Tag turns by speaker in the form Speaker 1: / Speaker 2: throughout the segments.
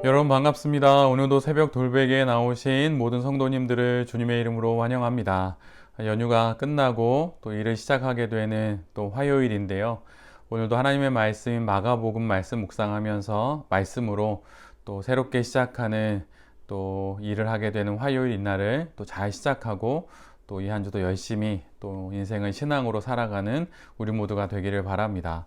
Speaker 1: 여러분 반갑습니다. 오늘도 새벽 돌베개에 나오신 모든 성도님들을 주님의 이름으로 환영합니다. 연휴가 끝나고 또 일을 시작하게 되는 또 화요일인데요. 오늘도 하나님의 말씀인 마가복음 말씀 묵상하면서 말씀으로 또 새롭게 시작하는 또 일을 하게 되는 화요일 이날을 또 잘 시작하고 또 이 한 주도 열심히 또 인생을 신앙으로 살아가는 우리 모두가 되기를 바랍니다.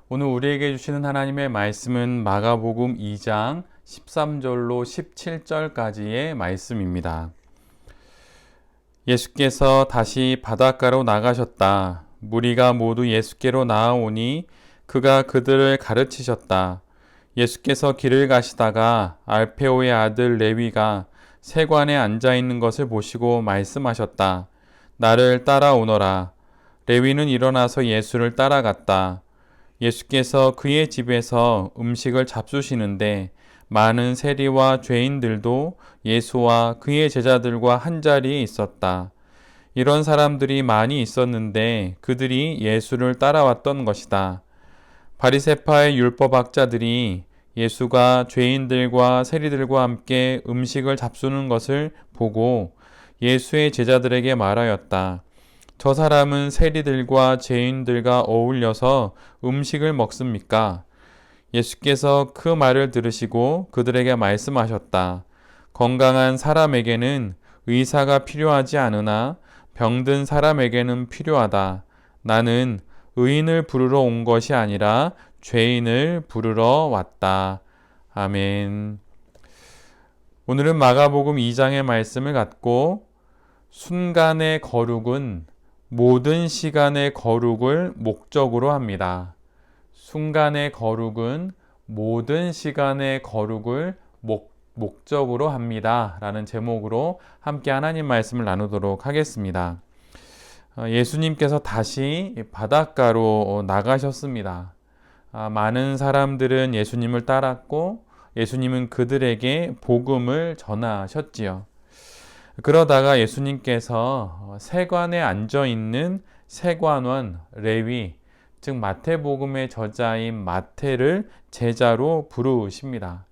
Speaker 1: 오늘 우리에게 주시는 하나님의 말씀은 마가복음 2장 13절로 17절까지의 말씀입니다. 예수께서 다시 바닷가로 나가셨다. 무리가 모두 예수께로 나아오니 그가 그들을 가르치셨다. 예수께서 길을 가시다가 알페오의 아들 레위가 세관에 앉아 있는 것을 보시고 말씀하셨다. 나를 따라오너라. 레위는 일어나서 예수를 따라갔다. 예수께서 그의 집에서 음식을 잡수시는데 많은 세리와 죄인들도 예수와 그의 제자들과 한자리에 있었다. 이런 사람들이 많이 있었는데 그들이 예수를 따라왔던 것이다. 바리새파의 율법학자들이 예수가 죄인들과 세리들과 함께 음식을 잡수는 것을 보고 예수의 제자들에게 말하였다. 저 사람은 세리들과 죄인들과 어울려서 음식을 먹습니까? 예수께서 그 말을 들으시고 그들에게 말씀하셨다. 건강한 사람에게는 의사가 필요하지 않으나 병든 사람에게는 필요하다. 나는 의인을 부르러 온 것이 아니라 죄인을 부르러 왔다. 아멘. 오늘은 마가복음 2장의 말씀을 갖고 순간의 거룩은 모든 시간의 거룩을 목적으로 합니다. 순간의 거룩은 모든 시간의 거룩을 목적으로 합니다. 라는 제목으로 함께 하나님 말씀을 나누도록 하겠습니다. 예수님께서 다시 바닷가로 나가셨습니다. 많은 사람들은 예수님을 따랐고 예수님은 그들에게 복음을 전하셨지요. 그러다가 예수님께서 세관에 앉아 있는 세관원 레위, 즉 마태복음의 저자인 마태를 제자로 부르십니다.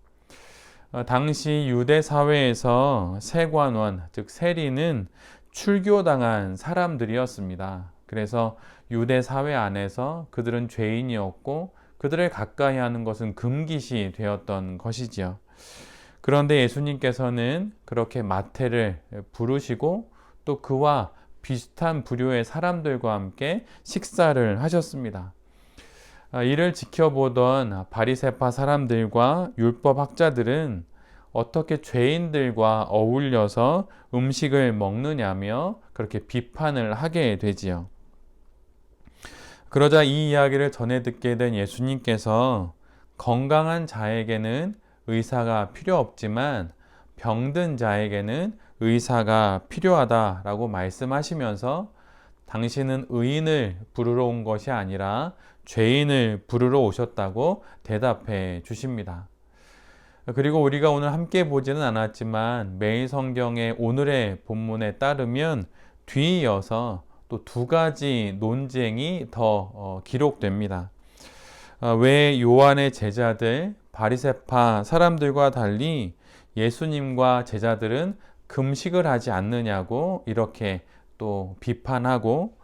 Speaker 1: 당시 유대 사회에서 세관원, 즉 세리는 출교당한 사람들이었습니다. 그래서 유대 사회 안에서 그들은 죄인이었고 그들을 가까이 하는 것은 금기시 되었던 것이지요. 그런데 예수님께서는 그렇게 마태를 부르시고 또 그와 비슷한 부류의 사람들과 함께 식사를 하셨습니다. 이를 지켜보던 바리새파 사람들과 율법 학자들은 어떻게 죄인들과 어울려서 음식을 먹느냐며 그렇게 비판을 하게 되지요. 그러자 이 이야기를 전해 듣게 된 예수님께서 건강한 자에게는 의사가 필요 없지만 병든 자에게는 의사가 필요하다라고 말씀하시면서 당신은 의인을 부르러 온 것이 아니라 죄인을 부르러 오셨다고 대답해 주십니다. 그리고 우리가 오늘 함께 보지는 않았지만 매일 성경의 오늘의 본문에 따르면 뒤이어서 또 두 가지 논쟁이 더 기록됩니다. 왜 요한의 제자들 바리새파 사람들과 달리 예수님과 제자들은 금식을 하지 않느냐고 이렇게 또 비판하고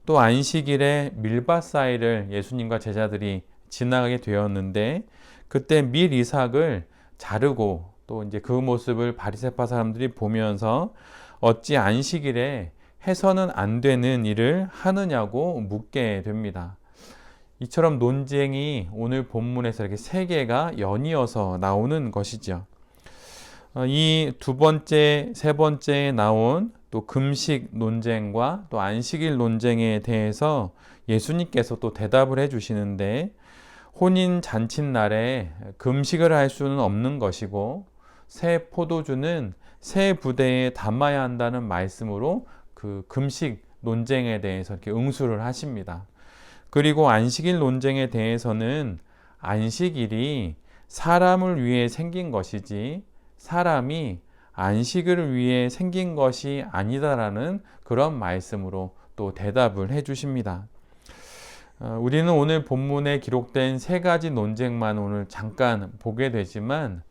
Speaker 1: 또 안식일에 밀밭 사이를 예수님과 제자들이 지나가게 되었는데 그때 밀 이삭을 자르고 또 이제 그 모습을 바리새파 사람들이 보면서 어찌 안식일에 해서는 안 되는 일을 하느냐고 묻게 됩니다. 이처럼 논쟁이 오늘 본문에서 이렇게 세 개가 연이어서 나오는 것이죠. 이 두 번째, 세 번째에 나온 또 금식 논쟁과 또 안식일 논쟁에 대해서 예수님께서 또 대답을 해주시는데 혼인 잔칫날에 금식을 할 수는 없는 것이고 새 포도주는 새 부대에 담아야 한다는 말씀으로 그 금식 논쟁에 대해서 이렇게 응수를 하십니다. 그리고 안식일 논쟁에 대해서는 안식일이 사람을 위해 생긴 것이지 사람이 안식을 위해 생긴 것이 아니다라는 그런 말씀으로 또 대답을 해 주십니다. 우리는 오늘 본문에 기록된 세 가지 논쟁만 오늘 잠깐 보게 되지만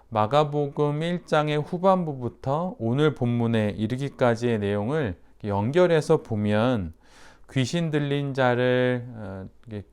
Speaker 1: 마가복음 1장의 후반부부터 오늘 본문에 이르기까지의 내용을 연결해서 보면 귀신 들린 자를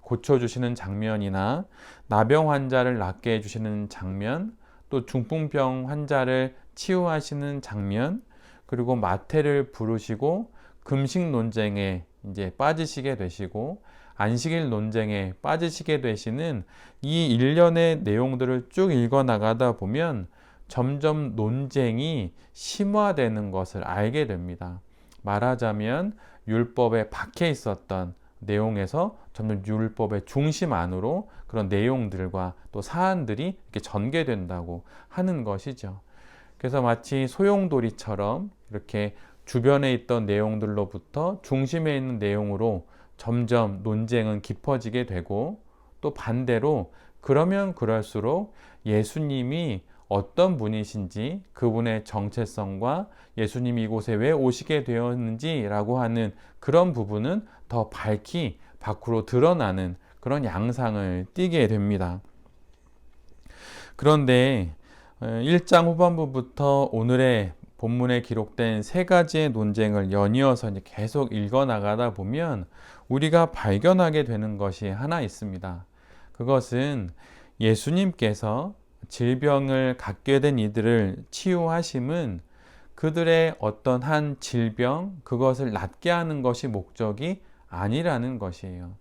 Speaker 1: 고쳐주시는 장면이나 나병 환자를 낫게 해주시는 장면, 또 중풍병 환자를 치유하시는 장면, 그리고 마태를 부르시고 금식 논쟁에 이제 빠지시게 되시고 안식일 논쟁에 빠지시게 되시는 이 일련의 내용들을 쭉 읽어 나가다 보면 점점 논쟁이 심화되는 것을 알게 됩니다. 말하자면 율법에 박혀 있었던 내용에서 점점 율법의 중심 안으로 그런 내용들과 또 사안들이 이렇게 전개된다고 하는 것이죠. 그래서 마치 소용돌이처럼 이렇게 주변에 있던 내용들로부터 중심에 있는 내용으로 점점 논쟁은 깊어지게 되고, 또 반대로 그러면 그럴수록 예수님이 어떤 분이신지, 그분의 정체성과 예수님이 이곳에 왜 오시게 되었는지라고 하는 그런 부분은 더 밝히 밖으로 드러나는 그런 양상을 띠게 됩니다. 그런데 1장 후반부부터 오늘의 본문에 기록된 세 가지의 논쟁을 연이어서 이제 계속 읽어 나가다 보면 우리가 발견하게 되는 것이 하나 있습니다. 그것은 예수님께서 질병을 갖게 된 이들을 치유하심은 그들의 어떤 한 질병, 그것을 낫게 하는 것이 목적이 아니라는 것이에요.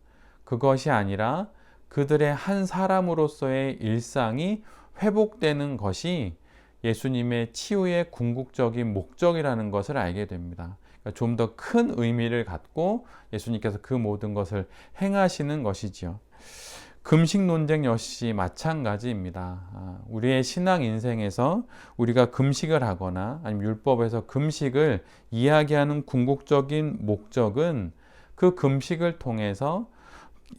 Speaker 1: 그것이 아니라 그들의 한 사람으로서의 일상이 회복되는 것이 예수님의 치유의 궁극적인 목적이라는 것을 알게 됩니다. 그러니까 좀 더 큰 의미를 갖고 예수님께서 그 모든 것을 행하시는 것이지요. 금식 논쟁 역시 마찬가지입니다. 우리의 신앙 인생에서 우리가 금식을 하거나 아니면 율법에서 금식을 이야기하는 궁극적인 목적은 그 금식을 통해서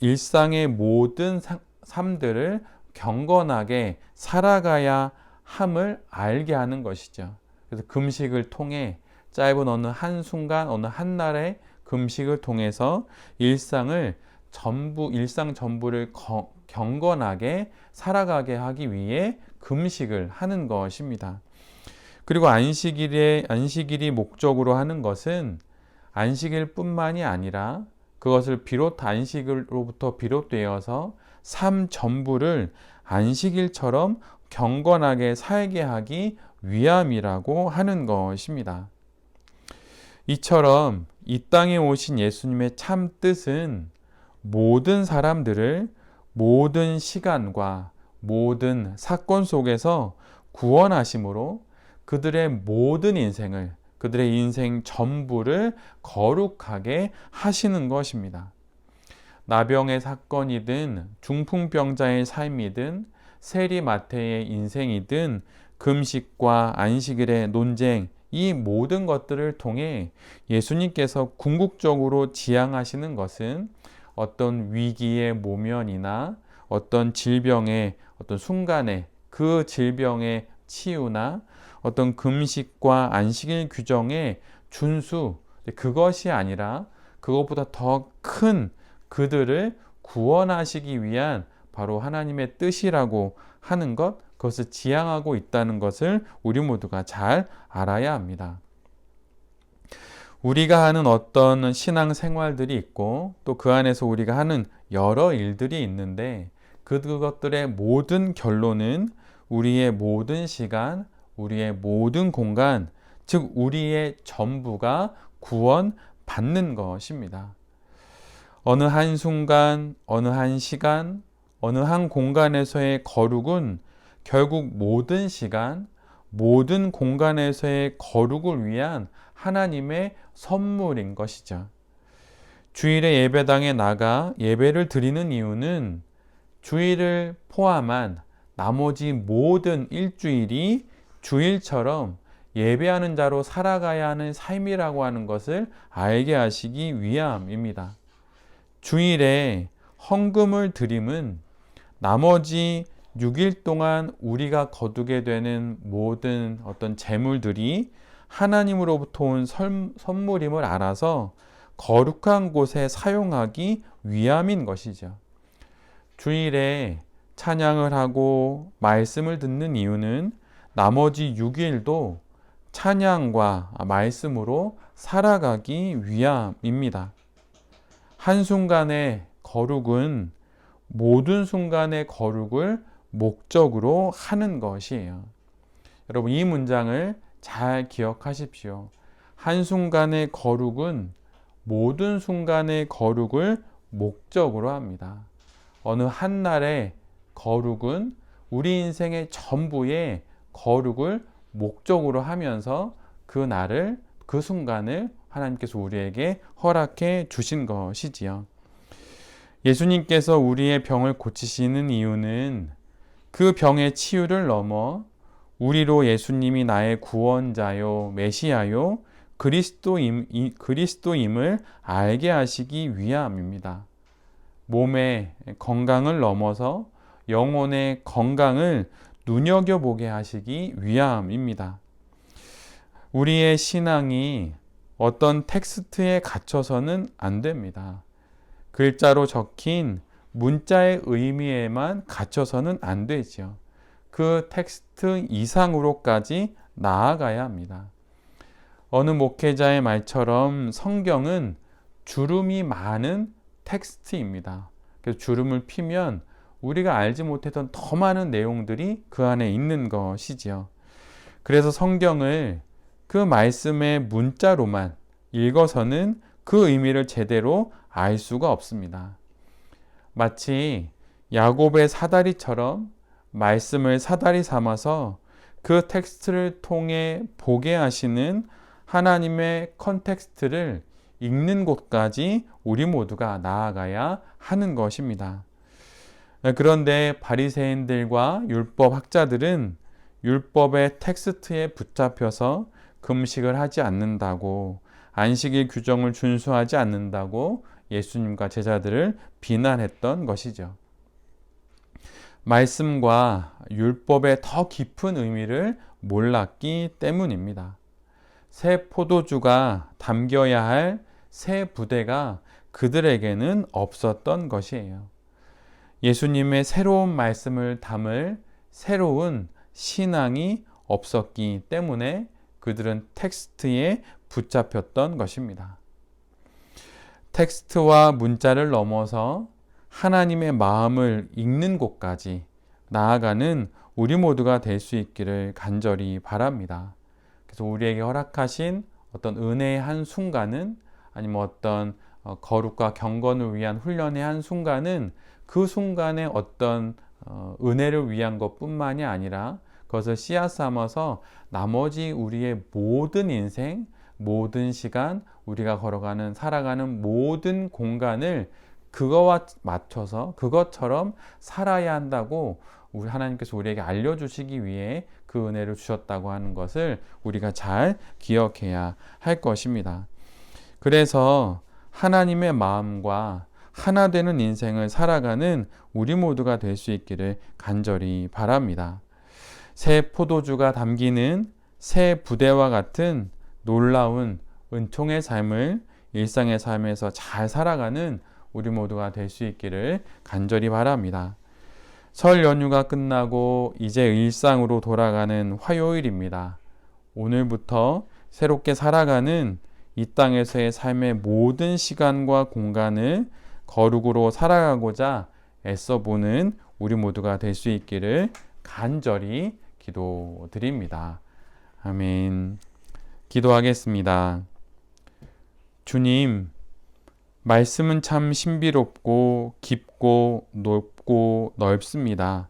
Speaker 1: 일상의 모든 삶들을 경건하게 살아가야 함을 알게 하는 것이죠. 그래서 금식을 통해 짧은 어느 한순간, 어느 한날의 금식을 통해서 일상 전부를 경건하게 살아가게 하기 위해 금식을 하는 것입니다. 그리고 안식일이 목적으로 하는 것은 안식일 뿐만이 아니라 그것을 안식일로부터 비롯되어서 삶 전부를 안식일처럼 경건하게 살게 하기 위함이라고 하는 것입니다. 이처럼 이 땅에 오신 예수님의 참 뜻은 모든 사람들을 모든 시간과 모든 사건 속에서 구원하심으로 그들의 모든 인생을, 그들의 인생 전부를 거룩하게 하시는 것입니다. 나병의 사건이든 중풍병자의 삶이든 세리 마태의 인생이든 금식과 안식일의 논쟁, 이 모든 것들을 통해 예수님께서 궁극적으로 지향하시는 것은 어떤 위기의 모면이나 어떤 질병의 어떤 순간에 그 질병의 치유나 어떤 금식과 안식일 규정의 준수, 그것이 아니라 그것보다 더 큰 그들을 구원하시기 위한 바로 하나님의 뜻이라고 하는 것, 그것을 지향하고 있다는 것을 우리 모두가 잘 알아야 합니다. 우리가 하는 어떤 신앙 생활들이 있고 또 그 안에서 우리가 하는 여러 일들이 있는데 그것들의 모든 결론은 우리의 모든 시간, 우리의 모든 공간, 즉 우리의 전부가 구원받는 것입니다. 어느 한 순간, 어느 한 시간, 어느 한 공간에서의 거룩은 결국 모든 시간, 모든 공간에서의 거룩을 위한 하나님의 선물인 것이죠. 주일에 예배당에 나가 예배를 드리는 이유는 주일을 포함한 나머지 모든 일주일이 주일처럼 예배하는 자로 살아가야 하는 삶이라고 하는 것을 알게 하시기 위함입니다. 주일에 헌금을 드림은 나머지 6일 동안 우리가 거두게 되는 모든 어떤 재물들이 하나님으로부터 온 선물임을 알아서 거룩한 곳에 사용하기 위함인 것이죠. 주일에 찬양을 하고 말씀을 듣는 이유는 나머지 6일도 찬양과 말씀으로 살아가기 위함입니다. 한순간의 거룩은 모든 순간의 거룩을 목적으로 하는 것이에요. 여러분, 이 문장을 잘 기억하십시오. 한순간의 거룩은 모든 순간의 거룩을 목적으로 합니다. 어느 한날의 거룩은 우리 인생의 전부의 거룩을 목적으로 하면서 그 날을, 그 순간을 하나님께서 우리에게 허락해 주신 것이지요. 예수님께서 우리의 병을 고치시는 이유는 그 병의 치유를 넘어 우리로 예수님이 나의 구원자요, 메시아요, 그리스도임을 알게 하시기 위함입니다. 몸의 건강을 넘어서 영혼의 건강을 눈여겨보게 하시기 위함입니다. 우리의 신앙이 어떤 텍스트에 갇혀서는 안 됩니다. 글자로 적힌 문자의 의미에만 갇혀서는 안 되죠. 그 텍스트 이상으로까지 나아가야 합니다. 어느 목회자의 말처럼 성경은 주름이 많은 텍스트입니다. 그래서 주름을 피면 우리가 알지 못했던 더 많은 내용들이 그 안에 있는 것이지요. 그래서 성경을 그 말씀의 문자로만 읽어서는 그 의미를 제대로 알 수가 없습니다. 마치 야곱의 사다리처럼 말씀을 사다리 삼아서 그 텍스트를 통해 보게 하시는 하나님의 컨텍스트를 읽는 곳까지 우리 모두가 나아가야 하는 것입니다. 그런데 바리새인들과 율법 학자들은 율법의 텍스트에 붙잡혀서 금식을 하지 않는다고, 안식일 규정을 준수하지 않는다고 예수님과 제자들을 비난했던 것이죠. 말씀과 율법의 더 깊은 의미를 몰랐기 때문입니다. 새 포도주가 담겨야 할 새 부대가 그들에게는 없었던 것이에요. 예수님의 새로운 말씀을 담을 새로운 신앙이 없었기 때문에 그들은 텍스트에 붙잡혔던 것입니다. 텍스트와 문자를 넘어서 하나님의 마음을 읽는 곳까지 나아가는 우리 모두가 될 수 있기를 간절히 바랍니다. 그래서 우리에게 허락하신 어떤 은혜의 한 순간은, 아니면 어떤 거룩과 경건을 위한 훈련의 한 순간은 그 순간에 어떤 은혜를 위한 것뿐만이 아니라 그것을 씨앗 삼아서 나머지 우리의 모든 인생, 모든 시간, 우리가 걸어가는, 살아가는 모든 공간을 그거와 맞춰서 그것처럼 살아야 한다고 우리 하나님께서 우리에게 알려주시기 위해 그 은혜를 주셨다고 하는 것을 우리가 잘 기억해야 할 것입니다. 그래서 하나님의 마음과 하나 되는 인생을 살아가는 우리 모두가 될 수 있기를 간절히 바랍니다. 새 포도주가 담기는 새 부대와 같은 놀라운 은총의 삶을 일상의 삶에서 잘 살아가는 우리 모두가 될 수 있기를 간절히 바랍니다. 설 연휴가 끝나고 이제 일상으로 돌아가는 화요일입니다. 오늘부터 새롭게 살아가는 이 땅에서의 삶의 모든 시간과 공간을 거룩으로 살아가고자 애써보는 우리 모두가 될 수 있기를 간절히 기도드립니다. 아멘. 기도하겠습니다. 주님, 말씀은 참 신비롭고 깊고 높고 넓습니다.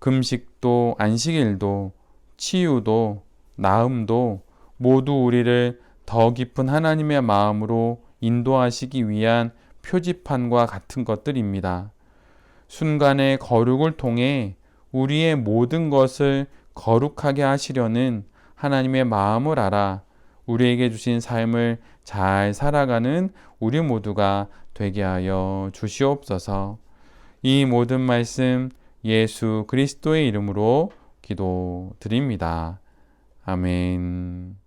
Speaker 1: 금식도 안식일도 치유도 나음도 모두 우리를 더 깊은 하나님의 마음으로 인도하시기 위한 표지판과 같은 것들입니다. 순간의 거룩을 통해 우리의 모든 것을 거룩하게 하시려는 하나님의 마음을 알아 우리에게 주신 삶을 잘 살아가는 우리 모두가 되게 하여 주시옵소서. 이 모든 말씀 예수 그리스도의 이름으로 기도드립니다. 아멘.